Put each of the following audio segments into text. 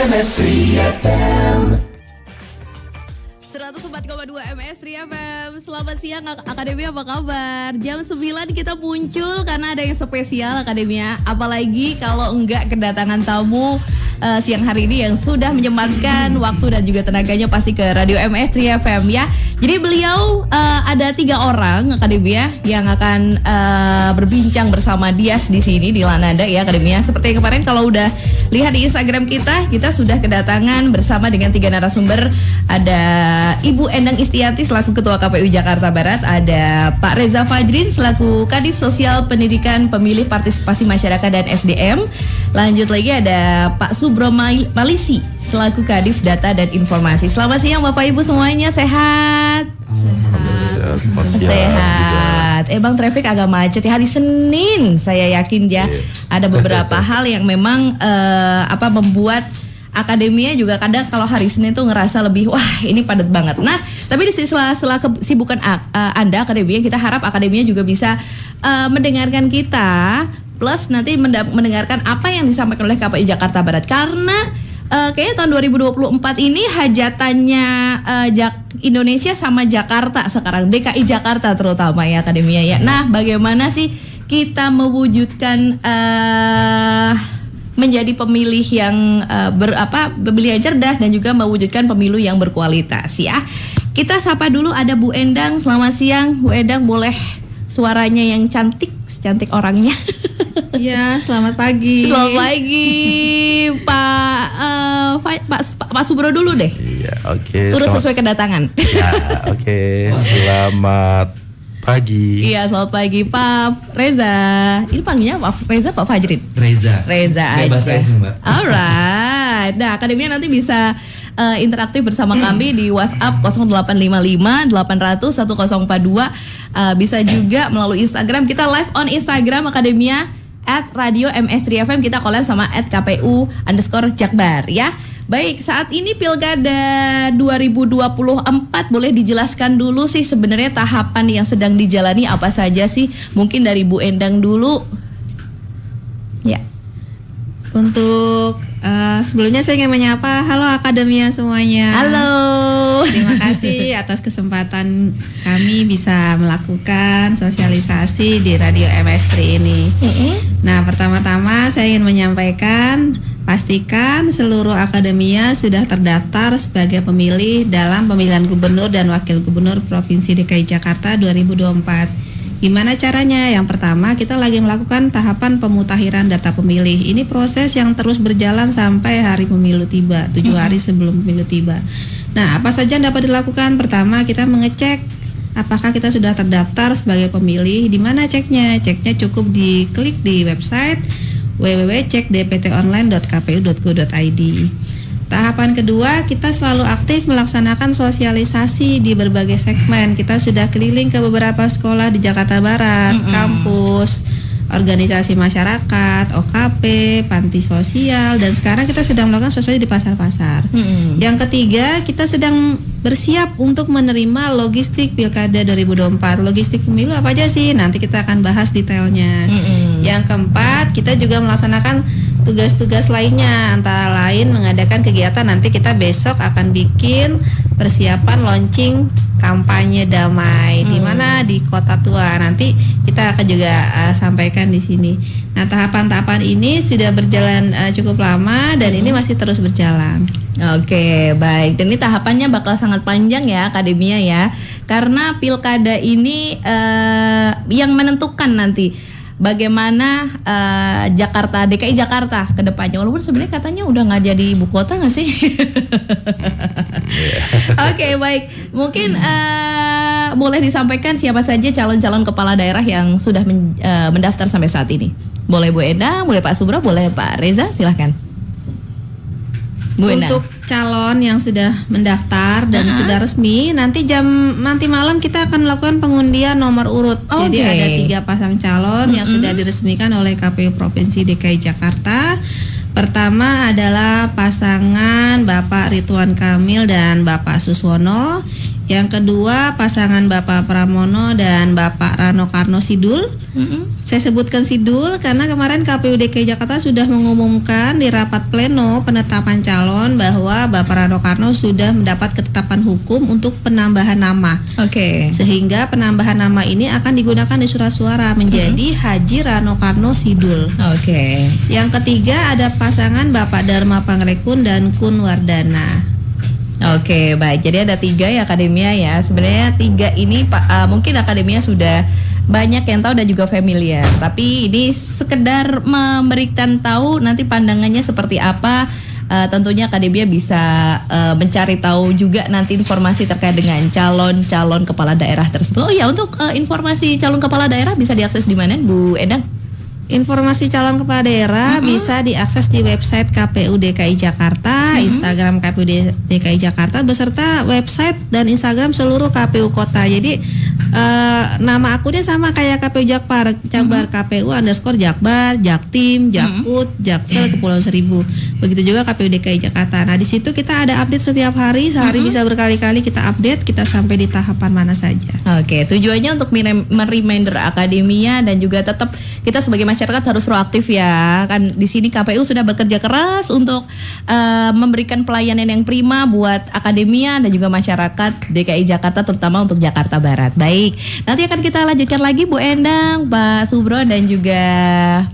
MS3 FM 104,2 MS3 FM. Selamat siang Akademia, apa kabar? Jam 9 kita muncul karena ada yang spesial Akademia. Apalagi kalau enggak kedatangan tamu siang hari ini yang sudah menyempatkan waktu dan juga tenaganya pasti ke Radio MS3 FM ya. Jadi beliau ada 3 orang Akademia yang akan berbincang bersama Dias di sini di Lanada ya Akademia. Seperti yang kemarin kalau udah lihat di Instagram kita sudah kedatangan bersama dengan 3 narasumber. Ada Ibu Endang Istianti selaku Ketua KPU Jakarta Barat, ada Pak Reza Fajrin selaku Kadif Sosial Pendidikan Pemilih Partisipasi Masyarakat dan SDM. Lanjut lagi ada Pak Subro Malisi selaku Kadif Data dan Informasi. Selamat siang Bapak Ibu semuanya, sehat? Sehat. Bang, traffic agak macet ya hari Senin. Saya yakin ya ada beberapa hal yang memang membuat Akademia juga kadang kalau hari Senin tuh ngerasa lebih wah ini padat banget. Nah, tapi di sela kesibukan Anda Akademia, kita harap Akademia juga bisa mendengarkan kita plus nanti mendengarkan apa yang disampaikan oleh KPU Jakarta Barat karena kayaknya tahun 2024 ini hajatannya Indonesia sama Jakarta sekarang, DKI Jakarta terutama ya Akademia ya. Nah, bagaimana sih kita mewujudkan menjadi pemilih yang pemilih yang cerdas dan juga mewujudkan pemilu yang berkualitas ya. Kita sapa dulu ada Bu Endang. Selamat siang Bu Endang, boleh suaranya yang cantik orangnya. Iya, selamat pagi. Selamat pagi Pak Subro dulu deh. Iya, oke. Turut sesuai kedatangan. Ya, oke. Selamat pagi. Iya, selamat pagi Pak Reza. Ini panggilnya Pak Reza, Pak Fajrin? Reza aja. Bebas aja Mbak. Alright. Nah, Akademia nanti bisa interaktif bersama kami di WhatsApp 0855 800 1042. Bisa juga melalui Instagram. Kita live on Instagram Akademia @radio MS3FM. Kita collab sama @KPU_Jakbar ya. Baik, saat ini Pilkada 2024 boleh dijelaskan dulu sih sebenarnya tahapan yang sedang dijalani apa saja sih? Mungkin dari Bu Endang dulu. Ya. Untuk sebelumnya saya ingin menyapa halo Akademia semuanya. Halo. Terima kasih atas kesempatan kami bisa melakukan sosialisasi di Radio MS3 ini. Nah, pertama-tama saya ingin menyampaikan pastikan seluruh Akademia sudah terdaftar sebagai pemilih dalam pemilihan gubernur dan wakil gubernur Provinsi DKI Jakarta 2024. Gimana caranya? Yang pertama, kita lagi melakukan tahapan pemutakhiran data pemilih. Ini proses yang terus berjalan sampai hari pemilu tiba, 7 hari sebelum pemilu tiba. Nah, apa saja yang dapat dilakukan? Pertama, kita mengecek apakah kita sudah terdaftar sebagai pemilih. Di mana ceknya? Ceknya cukup diklik di website www.cekdptonline.kpu.go.id. Tahapan kedua, kita selalu aktif melaksanakan sosialisasi di berbagai segmen. Kita sudah keliling ke beberapa sekolah di Jakarta Barat, kampus, organisasi masyarakat, OKP, panti sosial, dan sekarang kita sedang melakukan sosialisasi di pasar-pasar. Yang ketiga, kita sedang bersiap untuk menerima logistik Pilkada 2024. Logistik pemilu apa aja sih? Nanti kita akan bahas detailnya. Yang keempat, kita juga melaksanakan tugas-tugas lainnya, antara lain mengadakan kegiatan. Nanti kita besok akan bikin persiapan launching kampanye damai di mana di Kota Tua. Nanti kita akan juga sampaikan di sini. Nah, tahapan-tahapan ini sudah berjalan cukup lama dan ini masih terus berjalan. Oke, baik. Dan ini tahapannya bakal sangat panjang ya Akademia ya. Karena Pilkada ini yang menentukan nanti bagaimana DKI Jakarta ke depannya. Walaupun sebenarnya katanya udah nggak jadi ibu kota nggak sih? Oke, baik. Mungkin boleh disampaikan siapa saja calon-calon kepala daerah yang sudah mendaftar sampai saat ini. Boleh Bu Endang, boleh Pak Subro, boleh Pak Reza, silahkan. Bu Endang. Untuk calon yang sudah mendaftar dan sudah resmi, nanti malam kita akan melakukan pengundian nomor urut. Jadi ada 3 pasang calon yang sudah diresmikan oleh KPU Provinsi DKI Jakarta. Pertama adalah pasangan Bapak Ridwan Kamil dan Bapak Suswono. Yang kedua pasangan Bapak Pramono dan Bapak Rano Karno Sidul. Saya sebutkan Sidul karena kemarin KPU DKI Jakarta sudah mengumumkan di rapat pleno penetapan calon bahwa Bapak Rano Karno sudah mendapat ketetapan hukum untuk penambahan nama. Oke. Sehingga penambahan nama ini akan digunakan di surat suara menjadi Haji Rano Karno Sidul. Oke. Yang ketiga ada pasangan Bapak Dharma Pangrekun dan Kun Wardana. Oke, baik. Jadi ada 3 ya Akademia ya. Sebenarnya 3 ini mungkin Akademia sudah banyak yang tahu dan juga familiar. Tapi ini sekedar memberikan tahu nanti pandangannya seperti apa. Tentunya Akademia bisa mencari tahu juga nanti informasi terkait dengan calon-calon kepala daerah tersebut. Oh ya, untuk informasi calon kepala daerah bisa diakses di mana, Bu Endang? Informasi calon kepala daerah bisa diakses di website KPU DKI Jakarta, Instagram KPU DKI Jakarta, beserta website dan Instagram seluruh KPU kota. Jadi nama akunnya sama kayak KPU Jakbar, KPU _Jakbar, Jaktim, Jakput, Jaksel, Kepulauan Seribu. Begitu juga KPU DKI Jakarta. Nah di situ kita ada update setiap hari, sehari bisa berkali-kali kita update, kita sampai di tahapan mana saja. Oke, tujuannya untuk mereminder Akademia dan juga tetap kita sebagai masyarakat harus proaktif ya. Kan di sini KPU sudah bekerja keras untuk memberikan pelayanan yang prima buat Akademia dan juga masyarakat DKI Jakarta, terutama untuk Jakarta Barat. Baik, nanti akan kita lanjutkan lagi Bu Endang, Pak Subro dan juga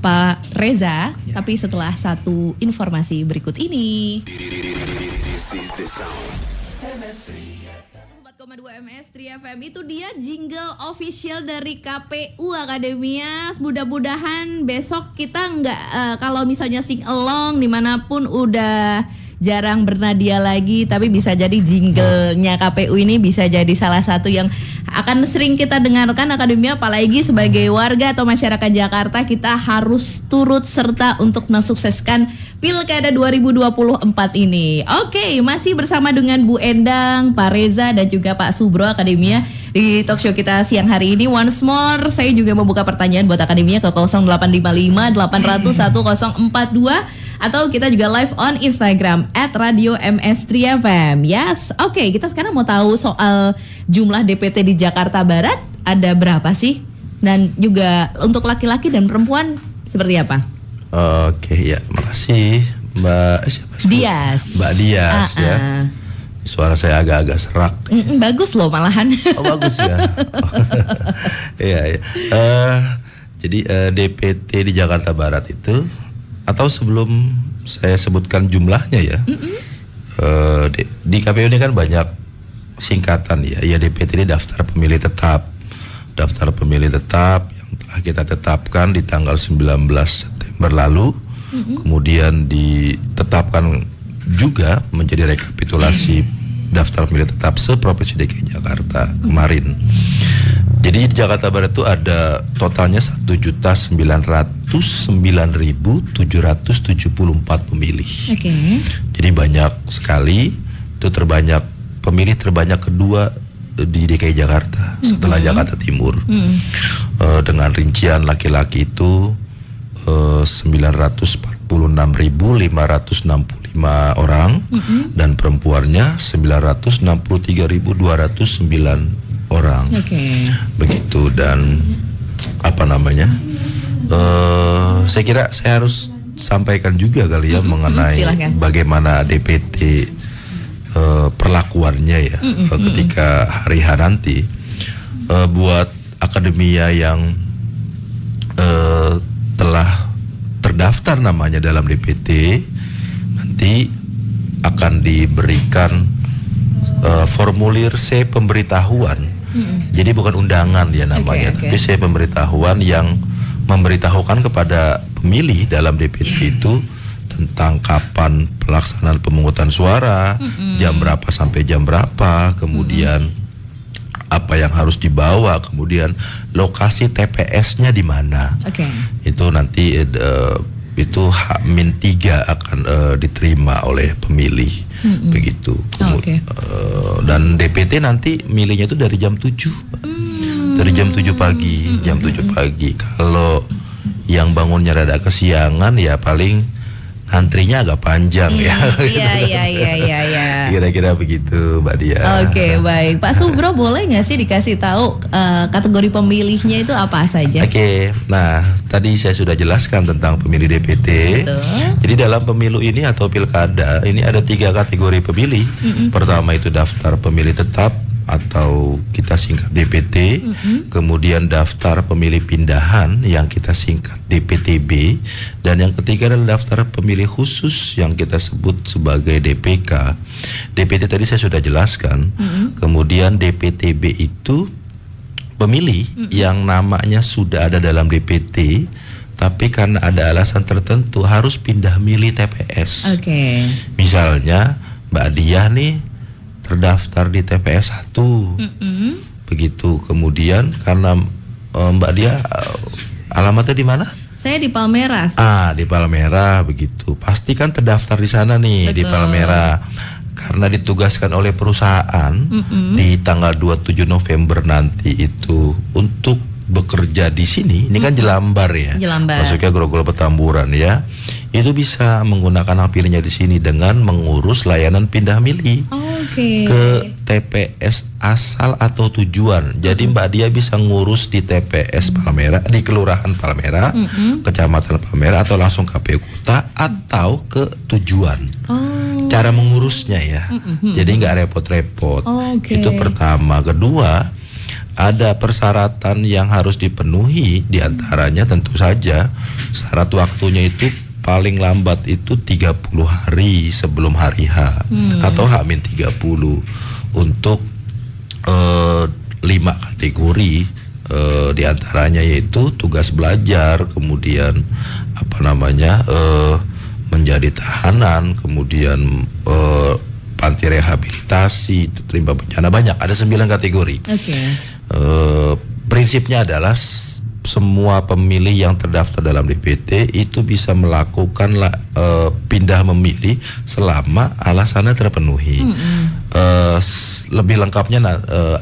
Pak Reza. Tapi setelah satu informasi berikut ini. 104,2 MS 3 FM itu dia jingle official dari KPU Akademia. Mudah-mudahan besok kita nggak kalau misalnya sing along dimanapun udah jarang bernadia lagi, tapi bisa jadi jinglenya KPU ini bisa jadi salah satu yang akan sering kita dengarkan Akademia, apalagi sebagai warga atau masyarakat Jakarta kita harus turut serta untuk mensukseskan Pilkada 2024 ini. Oke, masih bersama dengan Bu Endang, Pak Reza dan juga Pak Subro Akademia di talk show kita siang hari ini. Once more, saya juga membuka pertanyaan buat Akademia ke 0855 800 1042 atau kita juga live on Instagram @radio_ms3fm. Yes, oke, kita sekarang mau tahu soal jumlah DPT di Jakarta Barat ada berapa sih? Dan juga untuk laki-laki dan perempuan seperti apa? Oke, ya, makasih Mbak siapa? Dias. Mbak Dias ya. Suara saya agak-agak serak. Bagus loh malahan. Oh bagus ya. Iya. Ya. Jadi DPT di Jakarta Barat itu, atau sebelum saya sebutkan jumlahnya ya, di KPU ini kan banyak singkatan ya. Ya DPT ini daftar pemilih tetap. Daftar pemilih tetap yang telah kita tetapkan di tanggal 19 September lalu. Kemudian ditetapkan juga menjadi rekapitulasi daftar pemilih tetap se-Provinsi DKI Jakarta kemarin. Jadi di Jakarta Barat itu ada totalnya 1.009.774 pemilih. Oke. Jadi banyak sekali, itu terbanyak pemilih terbanyak kedua di DKI Jakarta setelah Jakarta Timur. Dengan rincian laki-laki itu 946.565 orang dan perempuannya 963.209 orang. Begitu. Dan apa namanya, saya kira saya harus sampaikan juga kali ya mengenai bagaimana DPT perlakuannya ya ketika hari H nanti. Buat Akademia yang telah terdaftar namanya dalam DPT, nanti akan diberikan formulir C pemberitahuan. Jadi bukan undangan ya namanya, tapi C pemberitahuan yang memberitahukan kepada pemilih dalam DPT itu tentang kapan pelaksanaan pemungutan suara, jam berapa sampai jam berapa, kemudian apa yang harus dibawa, kemudian lokasi TPS-nya di mana. Itu nanti itu H-3 akan diterima oleh pemilih. Begitu. Dan DPT nanti milihnya itu dari jam 7. Dari jam 7 pagi, jam 7 pagi. Kalau yang bangunnya rada kesiangan ya paling antrinya agak panjang ya. Iya. Kira-kira begitu Mbak Dia. Oke, baik. Pak Subro, boleh nggak sih dikasih tahu kategori pemilihnya itu apa saja? Oke, nah tadi saya sudah jelaskan tentang pemilih DPT. Betul. Jadi dalam pemilu ini atau pilkada ini ada 3 kategori pemilih. Pertama itu daftar pemilih tetap atau kita singkat DPT, kemudian daftar pemilih pindahan yang kita singkat DPTB, dan yang ketiga adalah daftar pemilih khusus yang kita sebut sebagai DPK. DPT tadi saya sudah jelaskan. Kemudian DPTB itu pemilih yang namanya sudah ada dalam DPT, tapi karena ada alasan tertentu harus pindah milih TPS. Oke. Misalnya Mbak Diah nih terdaftar di TPS 1, begitu. Kemudian karena Mbak Diah alamatnya di mana? Saya di Palmerah. Di Palmerah, begitu. Pasti kan terdaftar di sana nih. Di Palmerah. Karena ditugaskan oleh perusahaan di tanggal 27 November nanti itu untuk bekerja di sini. Ini kan Jelambar ya. Jelambar. Maksudnya Grogol Petamburan ya. Itu bisa menggunakan hak pilihnya di sini dengan mengurus layanan pindah milih. Ke TPS asal atau tujuan. Jadi Mbak Dia bisa ngurus di TPS Palmerah, di Kelurahan Palmerah, Kecamatan Palmerah, atau langsung KPU Kota, atau ke tujuan. Cara mengurusnya ya. Jadi nggak repot-repot. Itu pertama. Kedua, ada persyaratan yang harus dipenuhi, diantaranya tentu saja syarat waktunya itu paling lambat itu 30 hari sebelum hari H atau H-30 untuk 5 kategori, diantaranya yaitu tugas belajar, kemudian menjadi tahanan, kemudian panti rehabilitasi, terima bencana, banyak, ada 9 kategori. Prinsipnya adalah semua pemilih yang terdaftar dalam DPT itu bisa melakukan pindah memilih selama alasannya terpenuhi. Lebih lengkapnya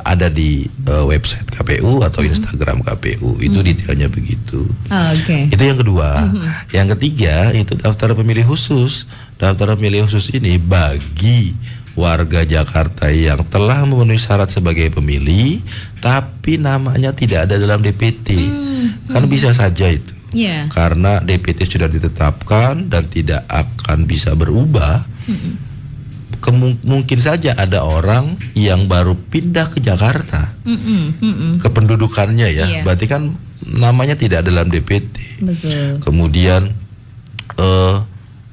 ada di website KPU atau Instagram KPU, itu detailnya begitu. Itu yang kedua. Yang ketiga itu daftar pemilih khusus. Daftar pemilih khusus ini bagi warga Jakarta yang telah memenuhi syarat sebagai pemilih tapi namanya tidak ada dalam DPT. Kan bisa saja itu. Karena DPT sudah ditetapkan dan tidak akan bisa berubah. Mungkin saja ada orang yang baru pindah ke Jakarta, kependudukannya ya, berarti kan namanya tidak dalam DPT. Kemudian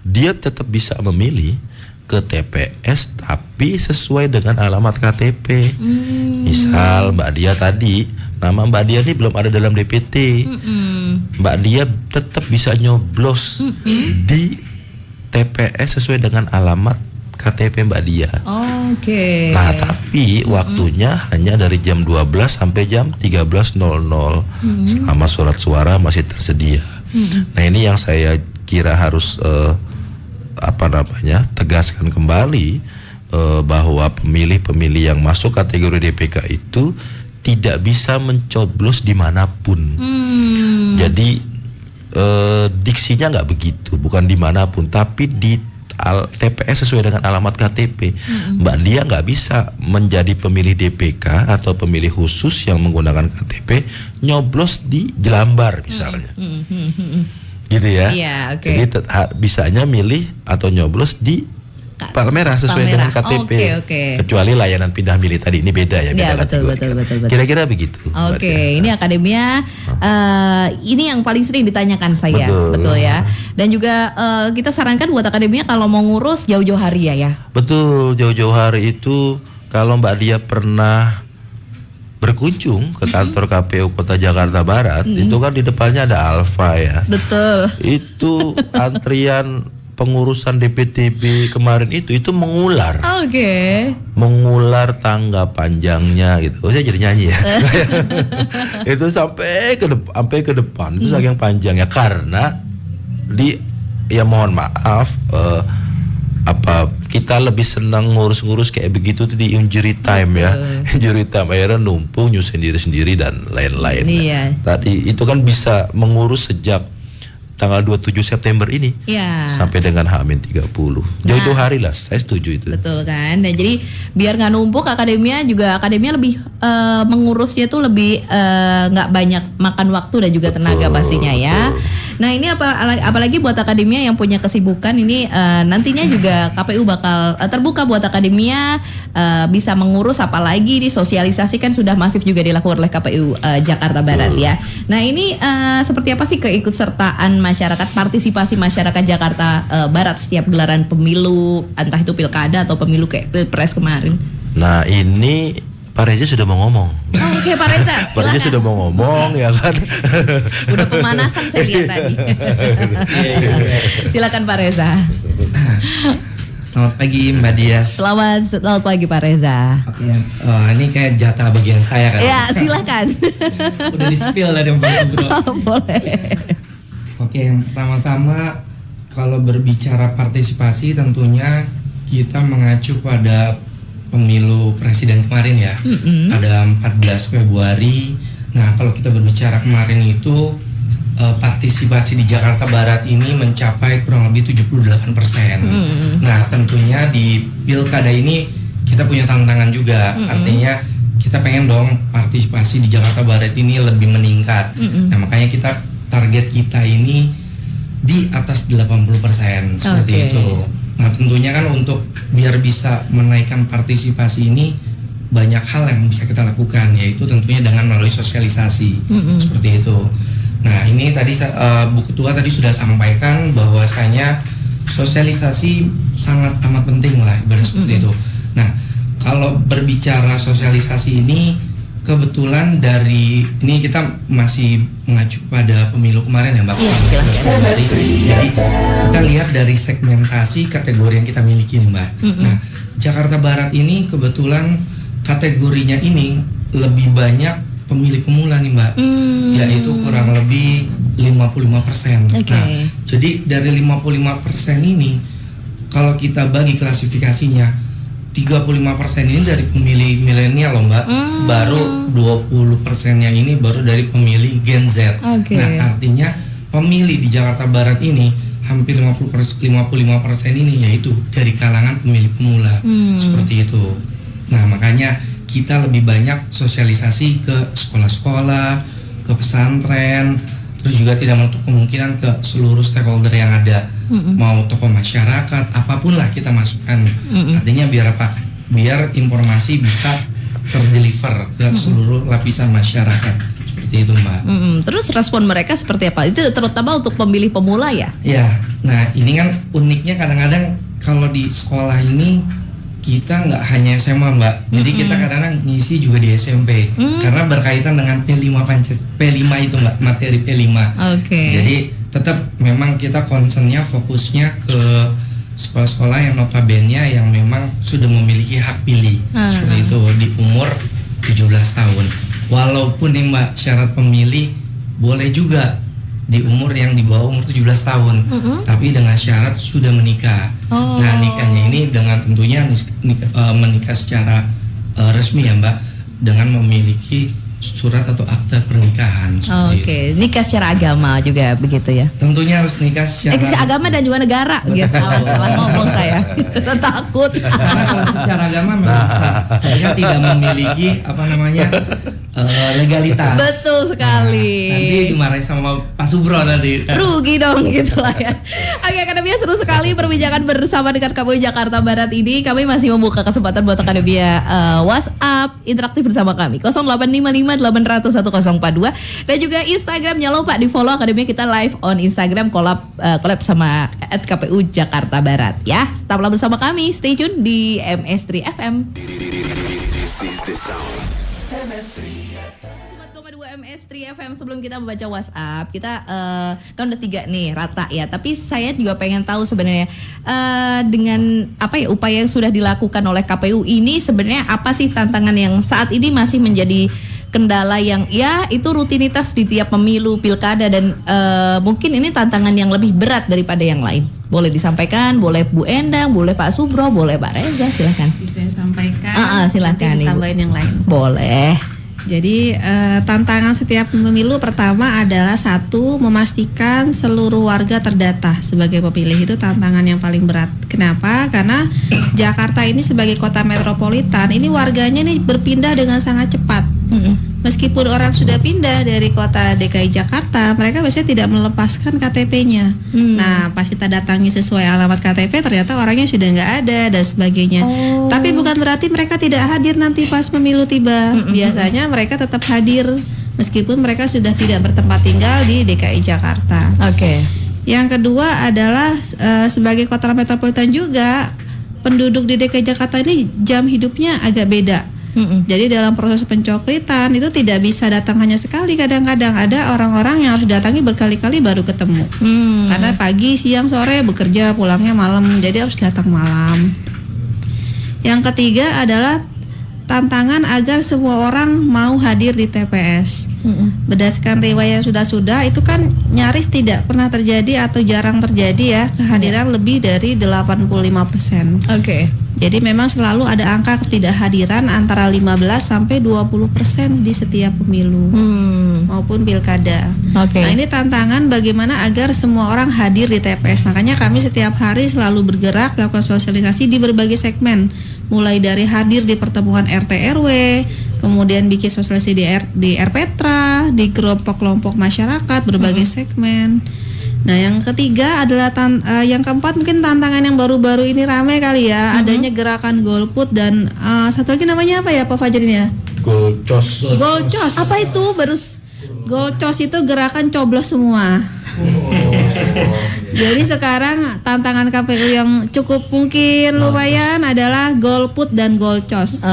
dia tetap bisa memilih ke TPS tapi sesuai dengan alamat KTP. Misal Mbak Dia tadi, nama Mbak Dia ini belum ada dalam DPT. Mbak Dia tetap bisa nyoblos di TPS sesuai dengan alamat KTP Mbak Dia. Nah, tapi waktunya hanya dari jam 12 sampai jam 13.00 selama surat suara masih tersedia. Nah, ini yang saya kira harus tegaskan kembali, bahwa pemilih-pemilih yang masuk kategori DPK itu tidak bisa mencoblos dimanapun. Jadi diksinya nggak begitu, bukan dimanapun, tapi di TPS sesuai dengan alamat KTP. Mbak Dia nggak bisa menjadi pemilih DPK atau pemilih khusus yang menggunakan KTP nyoblos di Jelambar misalnya. Gitu ya. Jadi bisanya milih atau nyoblos di Palmerah sesuai dengan KTP. Kecuali layanan pindah milih tadi, ini beda ya, beda kategori. Betul. Kira-kira begitu. Ini akademia, ini yang paling sering ditanyakan saya, betul ya. Dan juga kita sarankan buat akademia kalau mau ngurus jauh-jauh hari ya. Betul, jauh-jauh hari itu kalau Mbak Dia pernah berkunjung ke kantor KPU Kota Jakarta Barat, itu kan di depannya ada Alfa ya. Betul. Itu antrian pengurusan DPTB kemarin itu mengular. Mengular tangga panjangnya gitu. Saya jadi nyanyi ya. Itu sampai ke depan itu saking panjangnya, karena mohon maaf, kita lebih senang ngurus-ngurus kayak begitu tuh di injury time. Ya, injury time akhirnya numpung nyusahin diri sendiri dan lain-lain. Tadi itu kan bisa mengurus sejak tanggal 27 September ini Ya. sampai dengan H-30. Jauh-jauh hari lah, saya setuju itu. Betul kan. Dan jadi biar nggak numpuk, akademia lebih mengurusnya tuh lebih nggak banyak makan waktu dan juga tenaga Betul, pastinya ya. betul. Nah ini apalagi buat akademia yang punya kesibukan ini nantinya juga KPU bakal terbuka buat akademia bisa mengurus, apalagi di sosialisasi kan sudah masif juga dilakukan oleh KPU Jakarta Barat ya. Nah ini seperti apa sih keikutsertaan masyarakat, partisipasi masyarakat Jakarta Barat setiap gelaran pemilu, entah itu pilkada atau pemilu kayak pilpres kemarin? Nah ini Pak Reza sudah mau ngomong. Oh, oke Pak Reza, Pak Reza silakan. sudah mau ngomong ya kan. Udah pemanasan saya lihat tadi. Silakan Pak Reza. Selamat pagi Mbak Dias. Selamat pagi Pak Reza. Oke, ini kayak jatah bagian saya kan. Ya silakan. Udah di spill dari Mbak Subro. Boleh. Oke, yang pertama-tama kalau berbicara partisipasi tentunya kita mengacu pada pemilu presiden kemarin ya. Pada 14 Februari. Nah, kalau kita berbicara kemarin itu partisipasi di Jakarta Barat ini mencapai kurang lebih 78%. Nah, tentunya di pilkada ini kita punya tantangan juga. Artinya kita pengen dong partisipasi di Jakarta Barat ini lebih meningkat. Nah, makanya target kita ini di atas 80% seperti Oke. itu. Nah, tentunya kan untuk biar bisa menaikkan partisipasi ini banyak hal yang bisa kita lakukan, yaitu tentunya dengan melalui sosialisasi seperti itu. Nah, ini tadi Bu Ketua tadi sudah sampaikan bahwasanya sosialisasi sangat amat penting lah, ibarat seperti itu. Nah, kalau berbicara sosialisasi ini kebetulan dari ini kita masih mengacu pada pemilu kemarin ya Mbak. Iya, silakan. Jadi kita lihat dari segmentasi kategori yang kita miliki nih Mbak. Nah, Jakarta Barat ini kebetulan kategorinya ini lebih banyak pemilih pemula nih Mbak, yaitu kurang lebih 55%. Oke. Nah, jadi dari 55% ini kalau kita bagi klasifikasinya 35% ini dari pemilih milenial loh Mbak, baru 20%-nya ini baru dari pemilih Gen Z. Oke. Nah, artinya pemilih di Jakarta Barat ini hampir 55% ini yaitu dari kalangan pemilih pemula. Seperti itu. Nah, makanya kita lebih banyak sosialisasi ke sekolah-sekolah, ke pesantren, terus juga tidak menutup kemungkinan ke seluruh stakeholder yang ada, mau tokoh masyarakat, apapun lah kita masukkan. Artinya biar apa? Biar informasi bisa terdeliver ke seluruh lapisan masyarakat. Seperti itu Mbak. Terus respon mereka seperti apa? Itu terutama untuk pemilih pemula ya? Ya, nah ini kan uniknya kadang-kadang kalau di sekolah ini kita nggak hanya SMA Mbak, jadi kita kadang-kadang ngisi juga di SMP karena berkaitan dengan P5 itu Mbak, materi P5. Oke. Jadi tetap memang kita concernnya fokusnya ke sekolah-sekolah yang notabene yang memang sudah memiliki hak pilih seperti itu di umur 17 tahun. Walaupun nih Mbak syarat pemilih boleh juga di umur yang di bawah umur 17 tahun, tapi dengan syarat sudah menikah. Nah, nikahnya ini dengan tentunya menikah secara resmi ya Mbak, dengan memiliki surat atau akta pernikahan. Oke, nikah secara agama juga begitu ya? Tentunya harus nikah secara agama dan juga negara. Ya, salah ngomong saya. Takut. Karena kalau secara agama memang bisa, tapi kan tidak memiliki legalitas. Betul sekali. Nanti dimarahin sama Pak Subro tadi. Rugi dong gitu lah ya. Oke, akademia seru sekali perbincangan bersama dengan KPU Jakarta Barat ini. Kami masih membuka kesempatan buat akademia WhatsApp interaktif bersama kami 0855 800 1042 dan juga Instagram. Jangan lupa di follow akademia kita live on Instagram, collab sama @KPU Jakarta Barat ya. Tetaplah bersama kami, stay tune di MS3 FM. MS3 FM. Sebelum kita membaca WhatsApp, kita kan udah 3 nih rata ya. Tapi saya juga pengen tahu sebenarnya dengan upaya yang sudah dilakukan oleh KPU ini sebenarnya apa sih tantangan yang saat ini masih menjadi kendala yang ya itu rutinitas di tiap pemilu pilkada dan mungkin ini tantangan yang lebih berat daripada yang lain. Boleh disampaikan, boleh Bu Endang, boleh Pak Subro, boleh Pak Reza, silakan. Bisa saya sampaikan. Silakan nanti Ibu. ditambahin yang lain. Boleh. Jadi tantangan setiap pemilu pertama adalah satu, memastikan seluruh warga terdata sebagai pemilih. Itu tantangan yang paling berat. Kenapa? Karena Jakarta ini sebagai kota metropolitan, ini warganya ini berpindah dengan sangat cepat. Meskipun orang sudah pindah dari kota DKI Jakarta, mereka biasanya tidak melepaskan KTP-nya. Nah, pas kita datangi sesuai alamat KTP, ternyata orangnya sudah nggak ada dan sebagainya. Tapi bukan berarti mereka tidak hadir nanti pas pemilu tiba. Biasanya mereka tetap hadir meskipun mereka sudah tidak bertempat tinggal di DKI Jakarta. Yang kedua adalah sebagai kota metropolitan juga, penduduk di DKI Jakarta ini jam hidupnya agak beda. Jadi dalam proses pencoklitan itu tidak bisa datang hanya sekali, kadang-kadang ada orang-orang yang harus datangi berkali-kali baru ketemu. Karena pagi, siang, sore bekerja, pulangnya malam, jadi harus datang malam. Yang ketiga adalah tantangan agar semua orang mau hadir di TPS. Berdasarkan riwayat yang sudah itu kan nyaris tidak pernah terjadi atau jarang terjadi ya kehadiran lebih dari 85%. Jadi memang selalu ada angka ketidakhadiran antara 15 sampai 20% di setiap pemilu maupun pilkada. Nah, ini tantangan bagaimana agar semua orang hadir di TPS. Makanya kami setiap hari selalu bergerak melakukan sosialisasi di berbagai segmen. Mulai dari hadir di pertemuan RT RW, kemudian bikin sosialisasi di RPTRA, di kelompok-kelompok masyarakat berbagai segmen. Nah, yang ketiga adalah yang keempat mungkin tantangan yang baru-baru ini ramai kali ya, adanya gerakan golput dan satu lagi namanya apa ya Pak Fajrin ya? Golcos. Golcos. Apa itu? Golcos itu gerakan coblos semua. Jadi sekarang tantangan KPU yang cukup mungkin lumayan adalah golput dan golcos.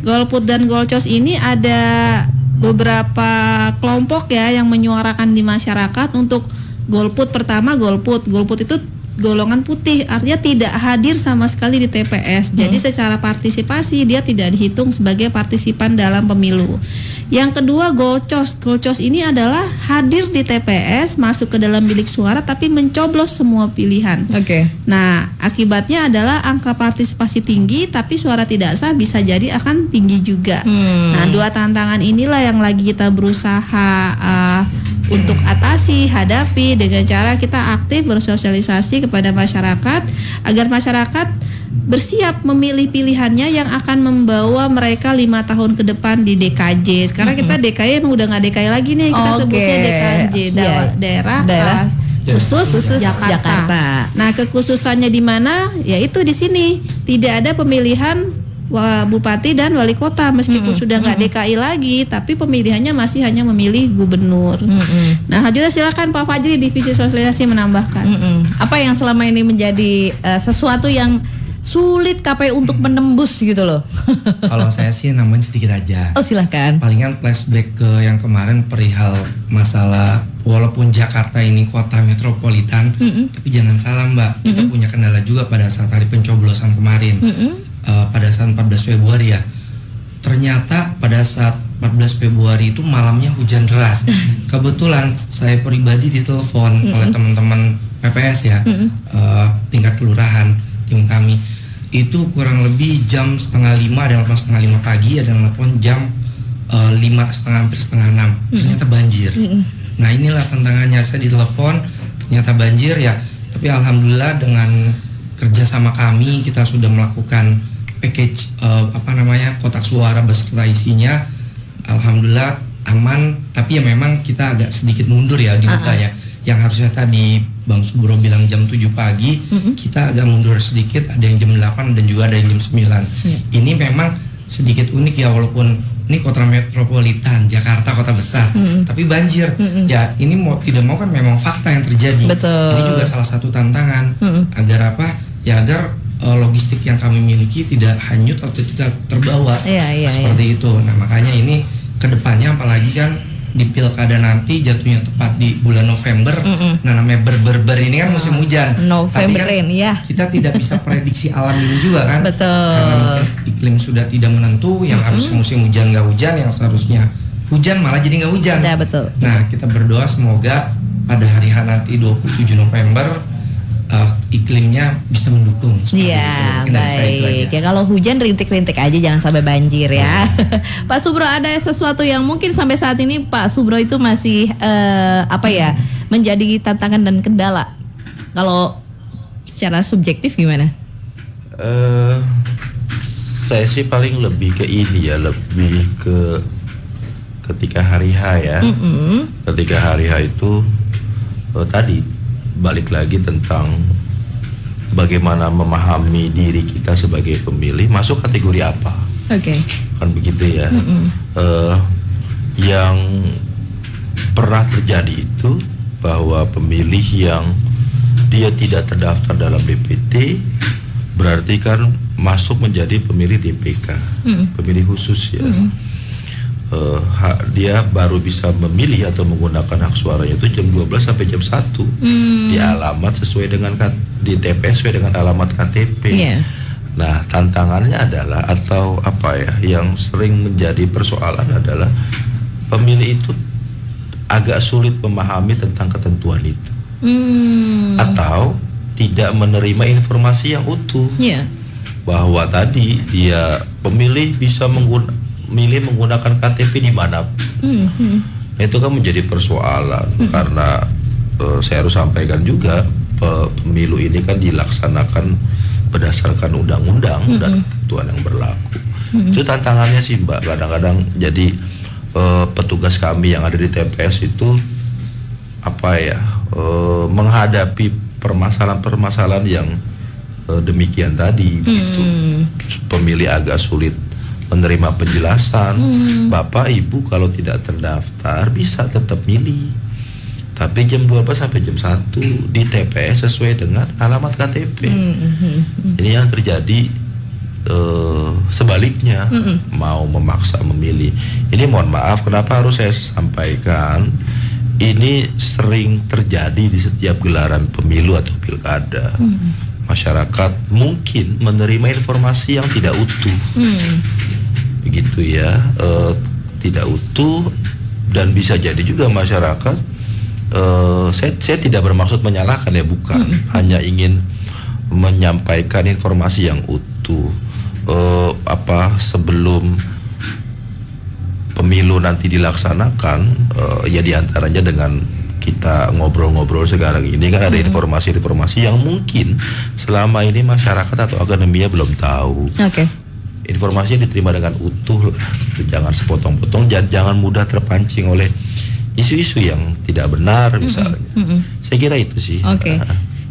Golput dan golcos ini ada beberapa kelompok ya yang menyuarakan di masyarakat untuk golput. Pertama golput itu golongan putih, artinya tidak hadir sama sekali di TPS. Jadi secara partisipasi dia tidak dihitung sebagai partisipan dalam pemilu. Yang kedua golcos. Golcos ini adalah hadir di TPS, masuk ke dalam bilik suara tapi mencoblos semua pilihan. Nah, akibatnya adalah angka partisipasi tinggi tapi suara tidak sah bisa jadi akan tinggi juga. Nah, dua tantangan inilah yang lagi kita berusaha untuk atasi, hadapi dengan cara kita aktif bersosialisasi kepada masyarakat agar masyarakat bersiap memilih pilihannya yang akan membawa mereka 5 tahun ke depan di DKJ. Sekarang kita DKJ emang udah nggak DKJ lagi nih, kita sebutnya DKJ, daerah khusus Jakarta. Nah, kekhususannya di mana? Yaitu di sini tidak ada pemilihan bupati dan wali kota meskipun sudah nggak DKI lagi, tapi pemilihannya masih hanya memilih gubernur. Nah, juga silakan Pak Fajri divisi sosialisasi menambahkan. Apa yang selama ini menjadi sesuatu yang sulit KPU untuk menembus gitu loh? Kalau saya sih nambahin sedikit aja. Silahkan. Palingan flashback ke yang kemarin perihal masalah walaupun Jakarta ini kota metropolitan, tapi jangan salah Mbak, kita punya kendala juga pada saat hari pencoblosan kemarin. Pada saat 14 Februari ya, ternyata pada saat 14 Februari itu malamnya hujan deras. Kebetulan saya pribadi ditelepon oleh teman-teman PPS ya, tingkat kelurahan, tim kami itu kurang lebih jam 4:30, ada yang telepon 4:30 pagi, ada yang telepon jam 5, hampir 5:30. Ternyata banjir. Nah, inilah tantangannya, saya ditelepon ternyata banjir ya, tapi alhamdulillah dengan kerja sama kami kita sudah melakukan package kotak suara beserta isinya, alhamdulillah aman. Tapi ya memang kita agak sedikit mundur ya di bukanya. Yang harusnya tadi Bang Subro bilang jam 7 pagi, kita agak mundur sedikit, ada yang jam 8 dan juga ada yang jam 9. Ini memang sedikit unik ya, walaupun ini kota metropolitan, Jakarta kota besar, tapi banjir. Ya ini mau tidak mau kan memang fakta yang terjadi. Ini juga salah satu tantangan agar agar logistik yang kami miliki tidak hanyut atau tidak terbawa seperti itu. Nah, makanya ini kedepannya apalagi kan di pilkada nanti jatuhnya tepat di bulan November. Nah, namanya ber ini kan musim hujan. November kan ya. Kita tidak bisa prediksi alam ini juga kan. Betul. Karena iklim sudah tidak menentu, yang harusnya musim hujan nggak hujan, yang seharusnya hujan malah jadi nggak hujan. Betul. Nah, kita berdoa semoga pada hari nanti 27 November iklimnya bisa mendukung. Seperti Iya, itu. Dari saya itu baik. aja. Ya kalau hujan rintik-rintik aja, jangan sampai banjir ya. Pak Subro, ada sesuatu yang mungkin sampai saat ini Pak Subro itu masih menjadi tantangan dan kendala. Kalau secara subjektif gimana? Saya sih paling lebih ke ini ya, lebih ke ketika hari H ya. Ketika hari H itu tadi balik lagi tentang bagaimana memahami diri kita sebagai pemilih, masuk kategori apa? Oke. Kan begitu ya. Yang pernah terjadi itu bahwa pemilih yang dia tidak terdaftar dalam DPT berarti kan masuk menjadi pemilih DPK, pemilih khusus ya. Dia baru bisa memilih atau menggunakan hak suaranya itu jam 12 sampai jam 1 di alamat sesuai dengan di TPS sesuai dengan alamat KTP. Nah, tantangannya adalah atau apa ya yang sering menjadi persoalan adalah pemilih itu agak sulit memahami tentang ketentuan itu. Atau tidak menerima informasi yang utuh. Bahwa tadi dia pemilih bisa menggunakan KTP di mana. Nah, itu kan menjadi persoalan karena saya harus sampaikan juga pemilu ini kan dilaksanakan berdasarkan undang-undang dan ketentuan yang berlaku. Itu tantangannya sih Mbak. Kadang-kadang jadi petugas kami yang ada di TPS itu menghadapi permasalahan-permasalahan yang demikian tadi gitu. Pemilih agak sulit menerima penjelasan. Bapak Ibu kalau tidak terdaftar bisa tetap milih, tapi jam 12 sampai jam 1 di TPS sesuai dengan alamat KTP. Ini yang terjadi sebaliknya, mau memaksa memilih. Ini mohon maaf kenapa harus saya sampaikan, ini sering terjadi di setiap gelaran pemilu atau pilkada. Masyarakat mungkin menerima informasi yang tidak utuh, begitu ya, tidak utuh, dan bisa jadi juga masyarakat, saya tidak bermaksud menyalahkan ya, bukan, hanya ingin menyampaikan informasi yang utuh. Sebelum pemilu nanti dilaksanakan, ya diantaranya dengan kita ngobrol-ngobrol sekarang ini kan ada informasi-informasi yang mungkin selama ini masyarakat atau akademia belum tahu. Informasinya diterima dengan utuh lah, jangan sepotong-potong, jangan mudah terpancing oleh isu-isu yang tidak benar misalnya. Saya kira itu sih.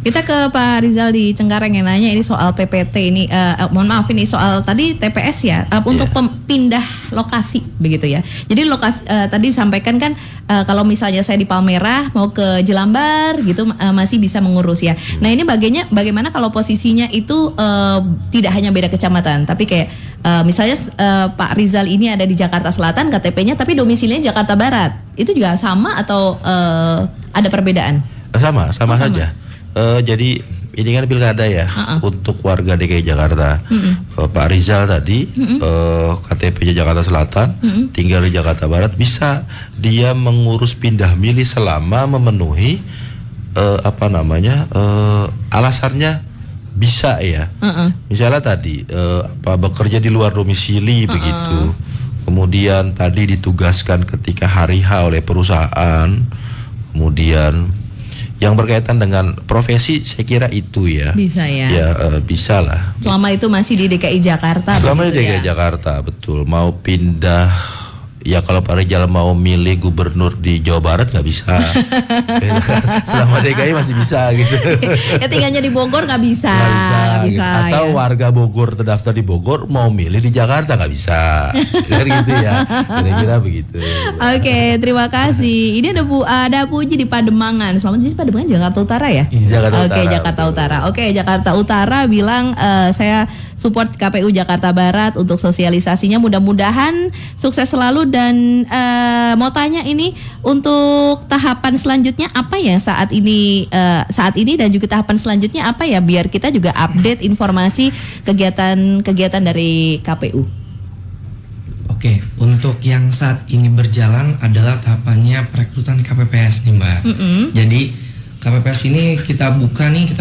Kita ke Pak Rizal di Cengkareng yang nanya ini soal PPT ini, mohon maaf ini soal tadi TPS ya, untuk pindah lokasi begitu ya. Jadi lokasi tadi disampaikan kan kalau misalnya saya di Palmerah mau ke Jelambar gitu masih bisa mengurus ya. Nah ini bagaimana kalau posisinya itu tidak hanya beda kecamatan, tapi kayak misalnya Pak Rizal ini ada di Jakarta Selatan KTP-nya, tapi domisilinya Jakarta Barat, itu juga sama atau ada perbedaan? Sama saja. Jadi ini kan pilkada ya, untuk warga DKI Jakarta. Pak Rizal tadi KTP-nya Jakarta Selatan, tinggal di Jakarta Barat, bisa dia mengurus pindah milih selama memenuhi alasannya bisa ya. Misalnya tadi bekerja di luar domisili begitu. Kemudian tadi ditugaskan ketika hari H oleh perusahaan. Kemudian yang berkaitan dengan profesi, saya kira itu ya. Bisa ya. Ya bisa lah. Selama itu masih di DKI Jakarta. Selama di DKI Jakarta, betul. Mau pindah, ya kalau Pak Rizal mau milih gubernur di Jawa Barat nggak bisa. Selama DKI masih bisa gitu. Ya tinggalnya di Bogor nggak bisa. Gitu. Atau warga Bogor terdaftar di Bogor mau milih di Jakarta nggak bisa. Kan gitu ya. Kira-kira begitu. Oke, terima kasih. Ini ada Puji di Pademangan. Selamat jadi Pademangan Jakarta Utara ya? Jakarta Utara. Oke, Jakarta Utara bilang saya support KPU Jakarta Barat untuk sosialisasinya. Mudah-mudahan sukses selalu dan mau tanya ini untuk tahapan selanjutnya apa ya saat ini dan juga tahapan selanjutnya apa ya biar kita juga update informasi kegiatan dari KPU. Oke, untuk yang saat ini berjalan adalah tahapannya perekrutan KPPS nih Mbak. Jadi KPPS ini kita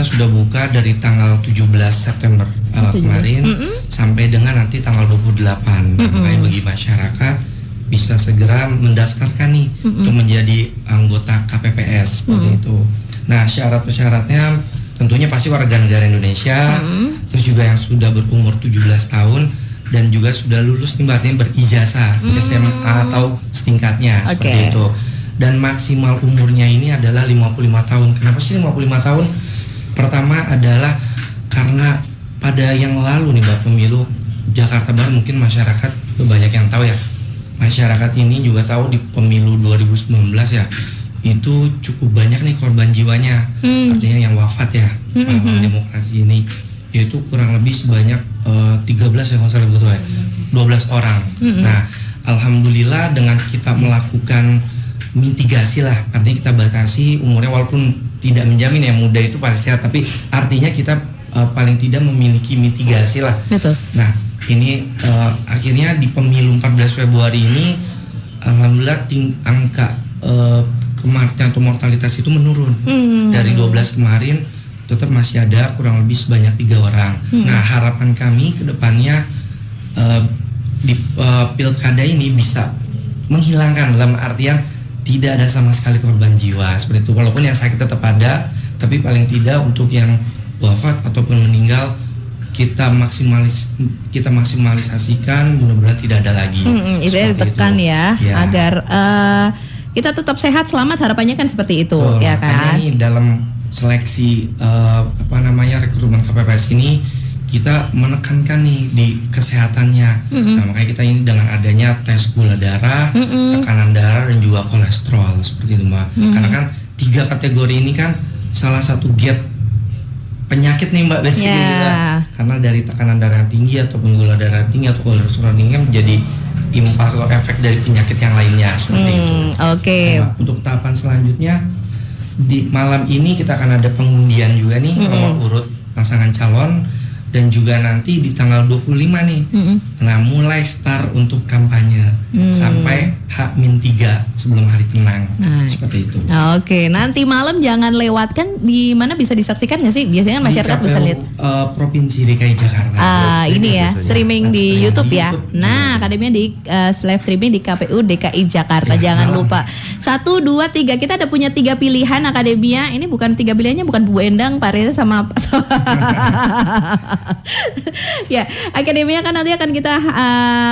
sudah buka dari tanggal 17 September kemarin sampai dengan nanti tanggal 28. Makanya bagi masyarakat bisa segera mendaftarkan nih untuk menjadi anggota KPPS seperti itu. Nah, syarat-syaratnya tentunya pasti warga negara Indonesia, terus juga yang sudah berumur 17 tahun dan juga sudah lulus nih artinya berijazah SMA atau setingkatnya seperti itu. Dan maksimal umurnya ini adalah 55 tahun. Kenapa sih 55 tahun? Pertama adalah karena pada yang lalu nih Mbak, pemilu Jakarta Barat, mungkin masyarakat juga banyak yang tahu ya. Masyarakat ini juga tahu di pemilu 2019 ya, itu cukup banyak nih korban jiwanya. Artinya yang wafat ya, pahlawan demokrasi ini, yaitu kurang lebih sebanyak 13 ya kalau salah betul ya, 12 orang. Nah, alhamdulillah dengan kita melakukan mitigasi lah, artinya kita batasi umurnya, walaupun tidak menjamin ya muda itu pasti sehat, tapi artinya kita paling tidak memiliki mitigasi lah. Betul. Nah, ini akhirnya di pemilu 14 Februari ini alhamdulillah angka kematian atau mortalitas itu menurun. Dari 12 kemarin tetap masih ada kurang lebih sebanyak 3 orang. Nah, harapan kami ke depannya di pilkada ini bisa menghilangkan, dalam artian tidak ada sama sekali korban jiwa seperti itu. Walaupun yang sakit tetap ada, tapi paling tidak untuk yang wafat ataupun meninggal kita maksimalisasikan, mudah-mudahan tidak ada lagi. Itu ditekan ya, agar kita tetap sehat, selamat, harapannya kan seperti itu. Betul, ya kan? Ini dalam seleksi rekrutmen KPPS ini kita menekankan nih di kesehatannya. Nah, makanya kita ini dengan adanya tes gula darah, tekanan darah dan juga kolesterol seperti itu Mbak. Karena kan 3 kategori ini kan salah satu gap penyakit nih Mbak biasanya juga. Karena dari tekanan darah tinggi ataupun gula darah tinggi atau kolesterol tinggi kan menjadi impas atau efek dari penyakit yang lainnya seperti itu. Oke. Nah, untuk tahapan selanjutnya di malam ini kita akan ada pengundian juga nih nomor urut pasangan calon. Dan juga nanti di tanggal 25 nih, nah mulai start untuk kampanye sampai H-3 sebelum hari tenang, seperti itu. Oke, nanti malam jangan lewatkan. Di mana bisa disaksikan nggak sih? Biasanya masyarakat bisa lihat. Provinsi DKI Jakarta. Ini ya, streaming di YouTube ya. Nah, akademinya di live streaming di KPU DKI Jakarta. Jangan lupa. 1, 2, 3. Kita ada punya 3 pilihan akademia. Ini bukan 3 pilihannya, bukan Bu Endang, Pak Reza sama ya, akademia kan nanti akan kita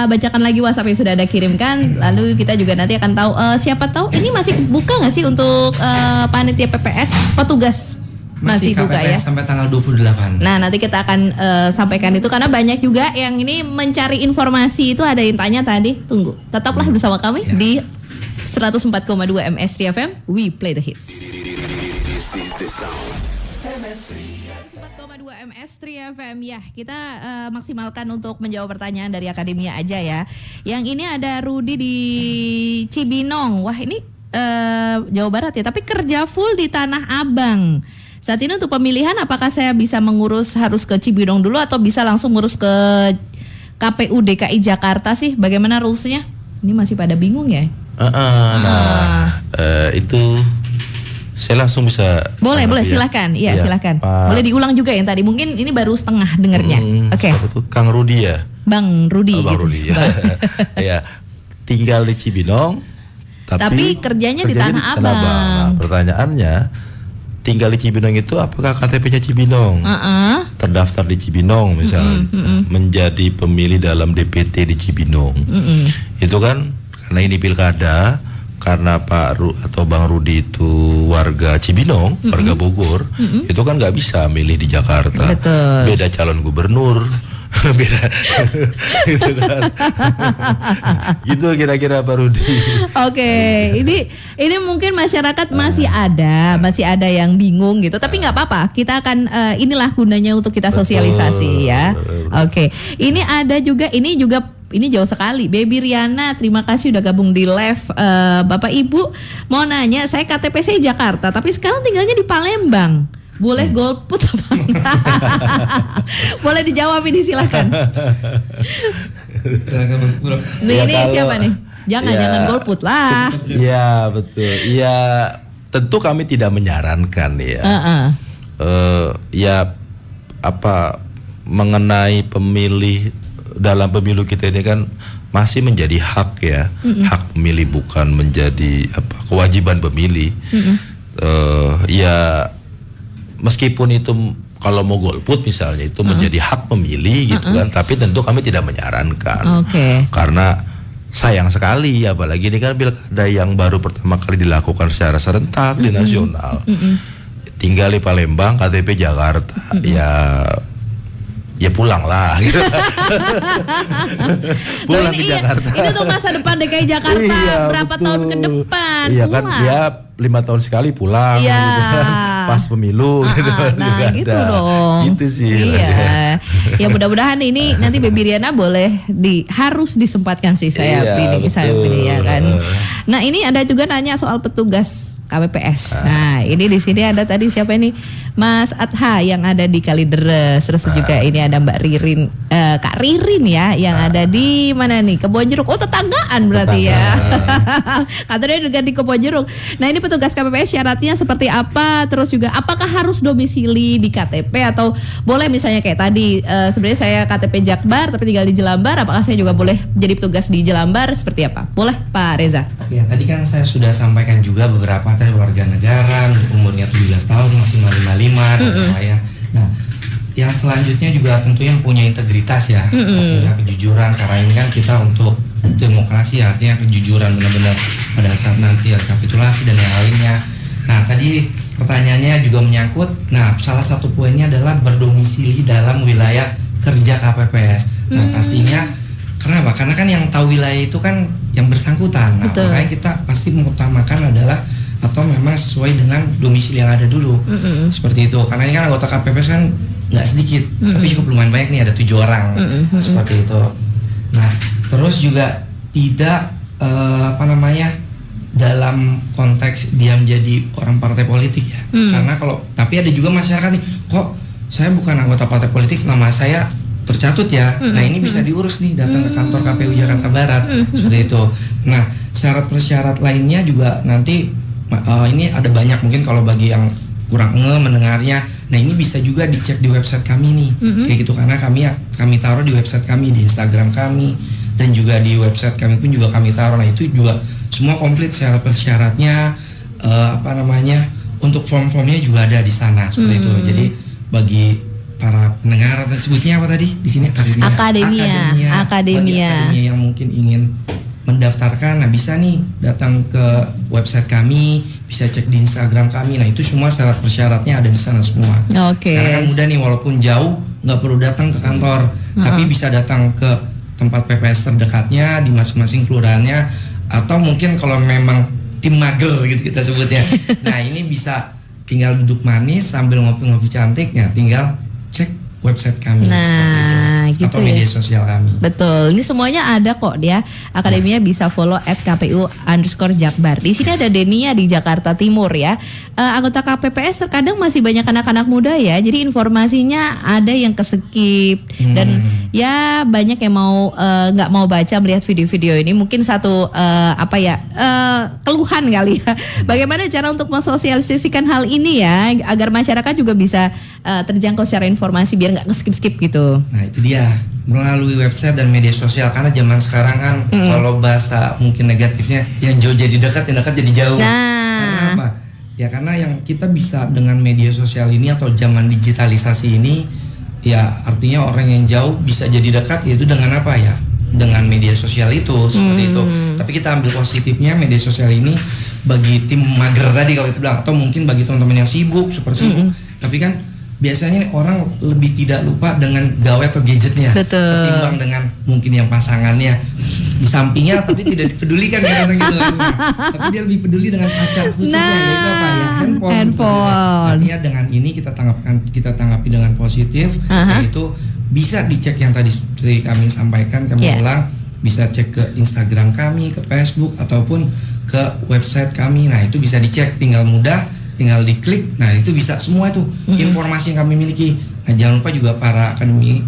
bacakan lagi WhatsApp yang sudah ada kirimkan. Lalu kita juga nanti akan tahu siapa tahu ini masih buka nggak sih untuk panitia PPS, petugas masih buka ya sampai tanggal 28. Nah, nanti kita akan sampaikan itu karena banyak juga yang ini mencari informasi. Itu ada yang tanya tadi. Tunggu, tetaplah bersama kami di 104,2 MS3 FM. We play the hits. 4,2 MS3 FM ya, kita maksimalkan untuk menjawab pertanyaan dari akademia aja ya. Yang ini ada Rudi di Cibinong. Wah, ini Jawa Barat ya, tapi kerja full di Tanah Abang. Saat ini untuk pemilihan apakah saya bisa mengurus harus ke Cibinong dulu atau bisa langsung ngurus ke KPU DKI Jakarta sih? Bagaimana rulesnya? Ini masih pada bingung ya? Itu saya langsung bisa. Boleh silakan. Iya, silakan. Boleh diulang juga yang tadi. Mungkin ini baru setengah dengernya. Oke. Kang Rudi ya. Bang Rudi. Bang Rudi ya. Ya. Tinggal di Cibinong. Tapi kerjanya di Tanah Abang. Pertanyaannya, tinggal di Cibinong itu apakah KTP-nya Cibinong? Terdaftar di Cibinong misalnya, menjadi pemilih dalam DPT di Cibinong. Itu kan karena ini pilkada. Karena Pak atau Bang Rudi itu warga Cibinong, warga Bogor, itu kan nggak bisa milih di Jakarta. Betul. Beda calon gubernur, beda, gitu kan. Gitu kira-kira Pak Rudi. Oke, ini mungkin masyarakat masih ada yang bingung gitu. Tapi nggak apa-apa, kita akan inilah gunanya untuk kita sosialisasi ya. Oke, ini ada juga ini jauh sekali. Baby Riana, terima kasih udah gabung di live. Bapak Ibu mau nanya, saya KTP saya Jakarta, tapi sekarang tinggalnya di Palembang. Boleh golput apa enggak? Boleh dijawab ini, silakan. Ini siapa nih? Jangan golput lah. Iya betul. Iya, tentu kami tidak menyarankan ya. Ya apa mengenai pemilih dalam pemilu kita ini kan masih menjadi hak ya, hak pemilih bukan menjadi kewajiban pemilih. Ya meskipun itu kalau mau golput misalnya itu menjadi hak pemilih gitu kan, tapi tentu kami tidak menyarankan. Karena sayang sekali apalagi ini kan pilkada yang baru pertama kali dilakukan secara serentak di nasional. Tinggal di Palembang, KTP Jakarta, ya pulanglah gitu. Pulang ke Jakarta. Ini tuh masa depan DKI Jakarta berapa tahun ke depan. Iya kan, ya 5 tahun sekali pulang gitu kan. Pas pemilu gitu. Nah gitu dong. Gitu sih. Iya. Ya mudah-mudahan ini nanti Baby Riana boleh harus disempatkan sih saya pilih ya kan. Nah ini ada juga nanya soal petugas KPPS. Nah ini di sini ada tadi siapa ini Mas Adha yang ada di Kalideres, terus juga ini ada Mbak Ririn, Kak Ririn ya yang ada di mana nih Kebonjeruk. Oh tetanggaan berarti ya. Kantornya juga di Kebonjeruk. Nah ini petugas KPPS syaratnya seperti apa? Terus juga apakah harus domisili di KTP atau boleh misalnya kayak tadi sebenarnya saya KTP Jakbar tapi tinggal di Jelambar, apakah saya juga boleh jadi petugas di Jelambar seperti apa? Boleh Pak Reza? Ya tadi kan saya sudah sampaikan juga beberapa tadi warga negara umurnya 17 tahun maksimal 55 dan yang lain. Nah, yang selanjutnya juga tentunya punya integritas ya, punya kejujuran karena ini kan kita untuk demokrasi artinya kejujuran benar-benar pada saat nanti rekapitulasi dan yang lainnya. Nah, tadi pertanyaannya juga menyangkut. Nah, salah satu poinnya adalah berdomisili dalam wilayah kerja KPPS. Nah, pastinya kenapa? Karena kan yang tahu wilayah itu kan yang bersangkutan. Nah, makanya kita pasti mengutamakan adalah atau memang sesuai dengan domisili yang ada dulu, seperti itu. Karena ini kan anggota KPPS kan nggak sedikit, tapi cukup lumayan banyak nih, ada 7 orang, seperti itu. Nah, terus juga tidak dalam konteks dia menjadi orang partai politik ya. Karena tapi ada juga masyarakat nih, kok saya bukan anggota partai politik, nama saya tercatut ya. Nah ini bisa diurus nih, datang ke kantor KPU Jakarta Barat, seperti itu. Nah syarat persyarat lainnya juga nanti ini ada banyak mungkin kalau bagi yang kurang mendengarnya. Nah ini bisa juga dicek di website kami nih, kayak gitu karena kami taruh di website kami, di Instagram kami dan juga di website kami pun juga kami taruh. Nah itu juga semua komplit syarat persyaratnya, untuk form-formnya juga ada di sana, seperti itu. Jadi bagi para pendengar sebutnya apa tadi di sini akademia yang mungkin ingin mendaftarkan, nah bisa nih datang ke website kami, bisa cek di Instagram kami. Nah itu semua syarat persyaratnya ada di sana semua. Sekarang kan mudah nih, walaupun jauh nggak perlu datang ke kantor, tapi bisa datang ke tempat PPS terdekatnya di masing-masing kelurahannya, atau mungkin kalau memang tim mager gitu kita sebutnya. Nah ini bisa tinggal duduk manis sambil ngopi-ngopi cantik, ya tinggal cek website kami, seperti itu. Gitu atau media sosial kami. Betul, ini semuanya ada kok dia. Akademia bisa follow @kpu_Jakbar. Di sini ada Denia di Jakarta Timur ya. Anggota KPPS terkadang masih banyak anak-anak muda ya. Jadi informasinya ada yang keskip dan ya banyak yang nggak mau baca melihat video-video ini. Mungkin satu keluhan kali ya. Bagaimana cara untuk mensosialisasikan hal ini ya agar masyarakat juga bisa terjangkau secara informasi biar nggak skip-skip gitu. Nah itu dia, melalui website dan media sosial, karena zaman sekarang kan kalau bahasa mungkin negatifnya yang jauh jadi dekat, yang dekat jadi jauh. Karena apa? Ya karena yang kita bisa dengan media sosial ini atau zaman digitalisasi ini, ya artinya orang yang jauh bisa jadi dekat, yaitu dengan apa ya? Dengan media sosial itu, seperti itu. Tapi kita ambil positifnya, media sosial ini bagi tim mager tadi kalau itu bilang, atau mungkin bagi teman-teman yang sibuk, super sibuk. Tapi kan biasanya orang lebih tidak lupa dengan gawe atau gadgetnya, ketimbang dengan mungkin yang pasangannya di sampingnya tapi tidak dipedulikan gitu. Tapi dia lebih peduli dengan pacar khususnya, yaitu apa ya, handphone. Artinya dengan ini kita tanggapi dengan positif, yaitu bisa dicek yang tadi seperti kami sampaikan, kami ulang, bisa cek ke Instagram kami, ke Facebook ataupun ke website kami. Nah itu bisa dicek, tinggal tinggal diklik. Nah itu bisa semua itu informasi yang kami miliki. Nah jangan lupa juga para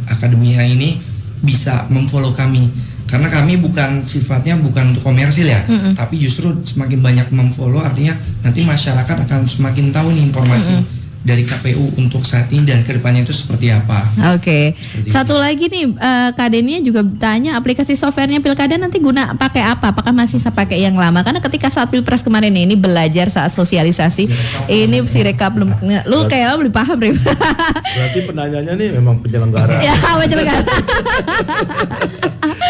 akademia ini bisa memfollow kami, Karena kami sifatnya bukan untuk komersil ya, tapi justru semakin banyak memfollow artinya nanti masyarakat akan semakin tahu nih informasi dari KPU untuk saat ini dan kedepannya itu seperti apa. Oke. Satu lagi nih, Kak Denia juga tanya aplikasi softwarenya Pilkada nanti guna pakai apa? Apakah masih pakai yang lama? Karena ketika saat Pilpres kemarin ini belajar saat sosialisasi, ini Sirekap belum, lu kayak belum paham, Rip. Berarti penanyanya nih memang penyelenggara. Ya, penyelenggara.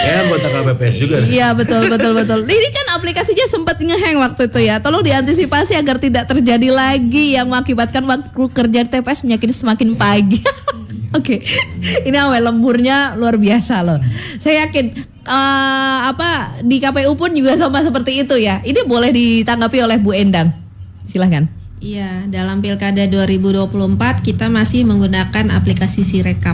Ya, anggota KPPS juga. Iya, betul. Ini kan aplikasinya sempat ngehang waktu itu ya. Tolong diantisipasi agar tidak terjadi lagi yang mengakibatkan waktu kerja TPS semakin pagi. Oke. Ini awal lemburnya luar biasa loh. Saya yakin di KPU pun juga sama seperti itu ya. Ini boleh ditanggapi oleh Bu Endang. Silahkan. Iya, dalam Pilkada 2024 kita masih menggunakan aplikasi Sirekap.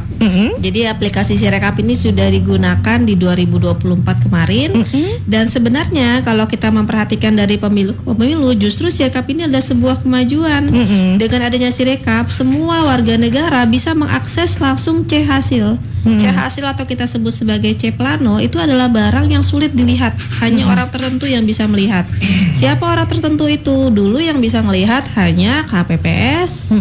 Jadi aplikasi Sirekap ini sudah digunakan di 2024 kemarin. Dan sebenarnya kalau kita memperhatikan dari pemilu ke pemilu, justru Sirekap ini adalah sebuah kemajuan. Dengan adanya Sirekap, semua warga negara bisa mengakses langsung C hasil. C hasil atau kita sebut sebagai C plano itu adalah barang yang sulit dilihat. Hanya orang tertentu yang bisa melihat. Siapa orang tertentu itu? Dulu yang bisa melihat hanya KPPS,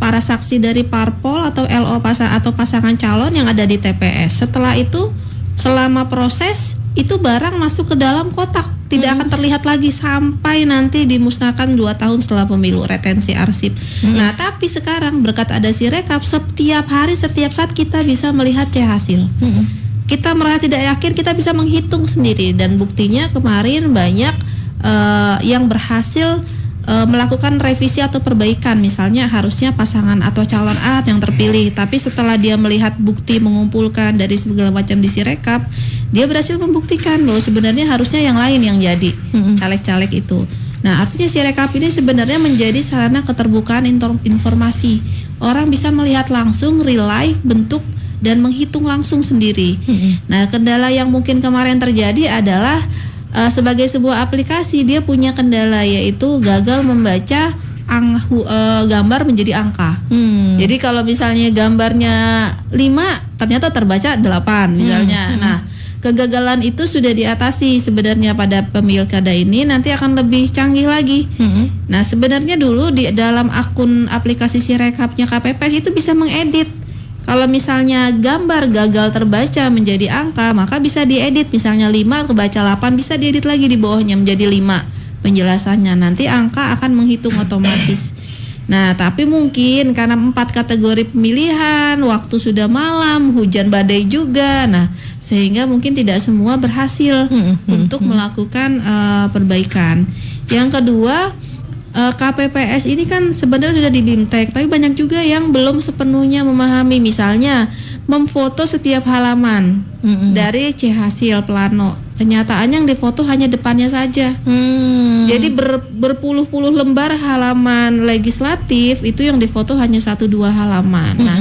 para saksi dari parpol atau LO atau pasangan calon yang ada di TPS. Setelah itu, selama proses itu barang masuk ke dalam kotak, tidak akan terlihat lagi sampai nanti dimusnahkan 2 tahun setelah pemilu, retensi arsip. Nah, tapi sekarang berkat ada Sirekap, setiap hari, setiap saat kita bisa melihat C hasil. Kita merasa tidak yakin, kita bisa menghitung sendiri, dan buktinya kemarin banyak yang berhasil melakukan revisi atau perbaikan. Misalnya harusnya pasangan atau calon A yang terpilih, tapi setelah dia melihat bukti mengumpulkan dari segala macam di Sirekap, dia berhasil membuktikan bahwa sebenarnya harusnya yang lain yang jadi caleg-caleg itu. Nah, artinya Sirekap ini sebenarnya menjadi sarana keterbukaan informasi. Orang bisa melihat langsung real life bentuk dan menghitung langsung sendiri. Nah, kendala yang mungkin kemarin terjadi adalah sebagai sebuah aplikasi dia punya kendala, yaitu gagal membaca gambar menjadi angka. Jadi kalau misalnya gambarnya 5 ternyata terbaca 8 misalnya. Nah, kegagalan itu sudah diatasi sebenarnya pada Pilkada ini, nanti akan lebih canggih lagi. Nah, sebenarnya dulu di dalam akun aplikasi Sirekapnya KPPS itu bisa mengedit. Kalau misalnya gambar gagal terbaca menjadi angka, maka bisa diedit, misalnya 5 kebaca 8, bisa diedit lagi di bawahnya menjadi 5 penjelasannya. Nanti angka akan menghitung otomatis. Nah, tapi mungkin karena 4 kategori pemilihan, waktu sudah malam, hujan badai juga. Nah, sehingga mungkin tidak semua berhasil untuk melakukan perbaikan. Yang kedua, KPPS ini kan sebenarnya sudah di BIMTEK, tapi banyak juga yang belum sepenuhnya memahami. Misalnya memfoto setiap halaman dari C hasil plano. Kenyataannya yang difoto hanya depannya saja. Jadi berpuluh-puluh lembar halaman legislatif itu yang difoto hanya 1-2 halaman. Nah,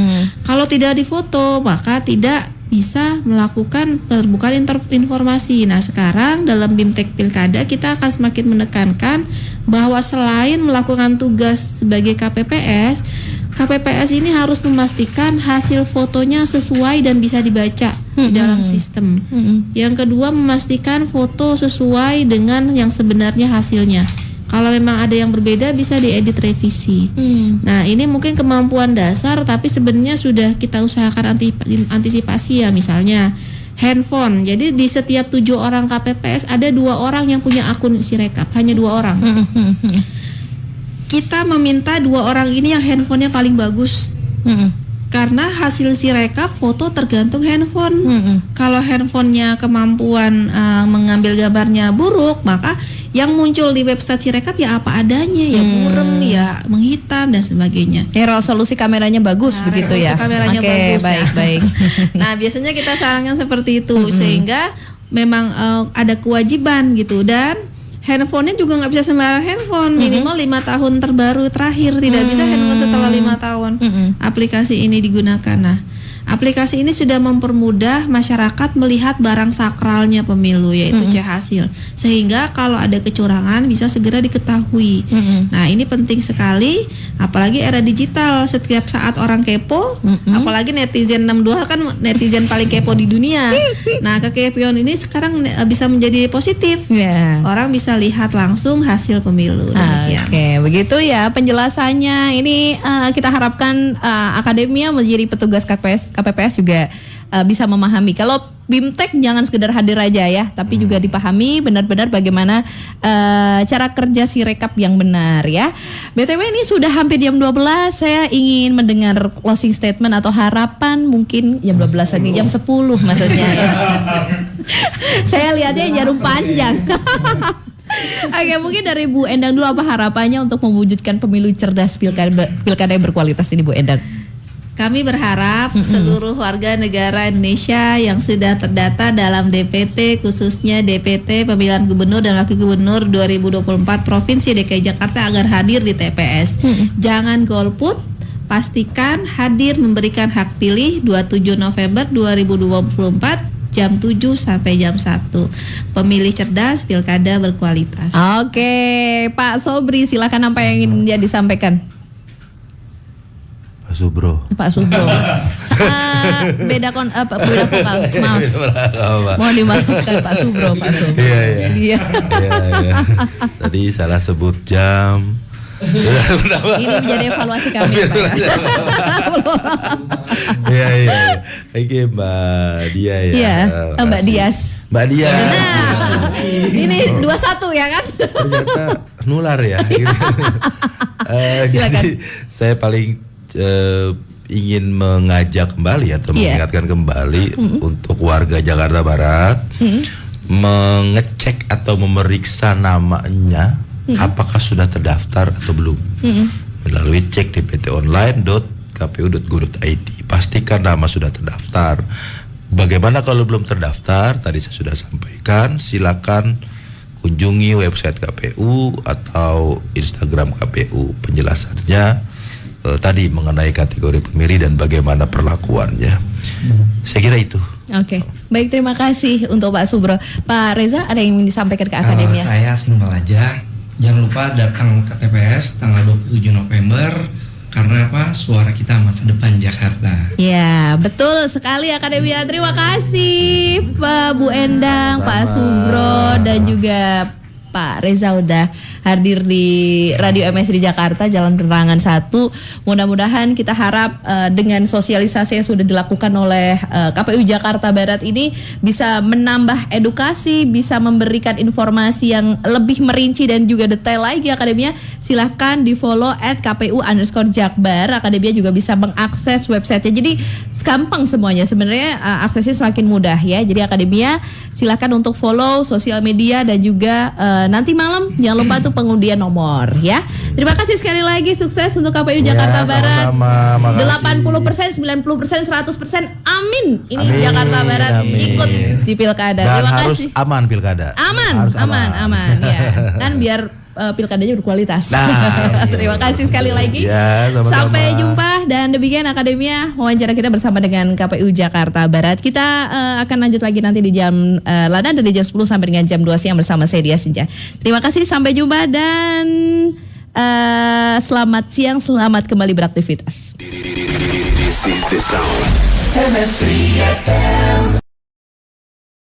kalau tidak difoto maka tidak bisa melakukan keterbukaan informasi. Nah, sekarang dalam BIMTEK Pilkada kita akan semakin menekankan bahwa selain melakukan tugas sebagai KPPS ini harus memastikan hasil fotonya sesuai dan bisa dibaca di dalam sistem. Yang kedua, memastikan foto sesuai dengan yang sebenarnya hasilnya. Kalau memang ada yang berbeda bisa diedit revisi. Nah, ini mungkin kemampuan dasar, tapi sebenarnya sudah kita usahakan antisipasi ya. Misalnya handphone. Jadi di setiap 7 orang KPPS ada 2 orang yang punya akun Sirekap, hanya 2 orang. Kita meminta 2 orang ini yang handphonenya paling bagus. Karena hasil Sirekap foto tergantung handphone. Kalau handphonenya kemampuan mengambil gambarnya buruk, maka yang muncul di website Sirekap ya apa adanya, ya burem, ya menghitam dan sebagainya. Resolusi kameranya bagus begitu ya. Kameranya bagus. Baik. Nah, biasanya kita sarankan seperti itu sehingga memang ada kewajiban gitu, dan handphonenya juga nggak bisa sembarang handphone, minimal 5 tahun terbaru terakhir, tidak bisa handphone setelah 5 tahun aplikasi ini digunakan. Nah, Aplikasi ini sudah mempermudah masyarakat melihat barang sakralnya pemilu, yaitu C-hasil, sehingga kalau ada kecurangan bisa segera diketahui. Nah, ini penting sekali, apalagi era digital. Setiap saat orang kepo, apalagi netizen 62 kan netizen paling kepo di dunia. Nah, kekepoan ini sekarang bisa menjadi positif. Ya. Orang bisa lihat langsung hasil pemilu. Demikian. Oke, begitu ya penjelasannya. Ini kita harapkan akademia menjadi petugas KPPS juga bisa memahami. Kalau BIMTEK jangan sekedar hadir aja ya, tapi juga dipahami benar-benar bagaimana cara kerja Sirekap yang benar ya. BTW ini sudah hampir jam 12, saya ingin mendengar closing statement atau harapan mungkin jam 12 lagi, jam 10 maksudnya ya. Saya lihatnya jarum panjang. Oke, mungkin dari Bu Endang dulu, apa harapannya untuk mewujudkan pemilu cerdas pilkada yang berkualitas ini, Bu Endang? Kami berharap seluruh warga negara Indonesia yang sudah terdata dalam DPT, khususnya DPT pemilihan gubernur dan wakil gubernur 2024 Provinsi DKI Jakarta agar hadir di TPS. Jangan golput, pastikan hadir memberikan hak pilih 27 November 2024 jam 7 sampai jam 1. Pemilih cerdas, pilkada berkualitas. Oke, Pak Sobri, silakan apa yang ingin disampaikan. Pak Subro. Beda vokal, maaf. Mohon dimaafkan Pak Subro. Iya. Tadi salah sebut jam. Ini menjadi evaluasi kami, Pak. Iya. Oke, Mbak Dia ya. Iya, Mbak Dias. Mbak Dia. Nah, ini 21 ya kan? Ternyata nular ya. Silakan. Jadi saya paling ingin mengajak kembali atau mengingatkan kembali untuk warga Jakarta Barat mengecek atau memeriksa namanya apakah sudah terdaftar atau belum melalui cek dptonline.kpu.go.id. Pastikan nama sudah terdaftar. Bagaimana kalau belum terdaftar? Tadi saya sudah sampaikan, silakan kunjungi website KPU atau Instagram KPU. Penjelasannya tadi mengenai kategori pemilih dan bagaimana perlakuannya. Saya kira itu. Oke, baik, terima kasih untuk Pak Subro. Pak Reza, ada yang ingin disampaikan ke akademia? Saya simpel aja, jangan lupa datang ke TPS tanggal 27 November. Karena apa? Suara kita masa depan Jakarta. Ya, betul sekali akademia. Terima kasih Pak Bu Endang, Pak Subro, dan juga Pak Reza udah hadir di Radio MS di Jakarta, Jalan Penerangan 1. Mudah-mudahan kita harap dengan sosialisasi yang sudah dilakukan oleh KPU Jakarta Barat ini bisa menambah edukasi, bisa memberikan informasi yang lebih merinci dan juga detail lagi. Akademia silahkan di follow @kpu_Jakbar. Akademia juga bisa mengakses websitenya. Jadi gampang semuanya. Sebenarnya aksesnya semakin mudah ya. Jadi akademia silahkan untuk follow sosial media dan juga nanti malam jangan lupa tuh pengundian nomor ya. Terima kasih sekali lagi, sukses untuk KPU Jakarta Barat. 80%, 90%, 100%. Amin. Ini Amin. Jakarta Barat ikut di pilkada. Dan Terima harus kasih. aman pilkada. Aman ya. Kan biar pilkadanya berkualitas. Nah, terima kasih sekali lagi. Ya, sama-sama. Sampai jumpa, dan demikian akademia wawancara kita bersama dengan KPU Jakarta Barat. Kita akan lanjut lagi nanti di jam Lada dari jam 10 sampai dengan jam 2 siang bersama saya Dia Sinja. Terima kasih, sampai jumpa dan selamat siang, selamat kembali beraktivitas. Chemistry FM.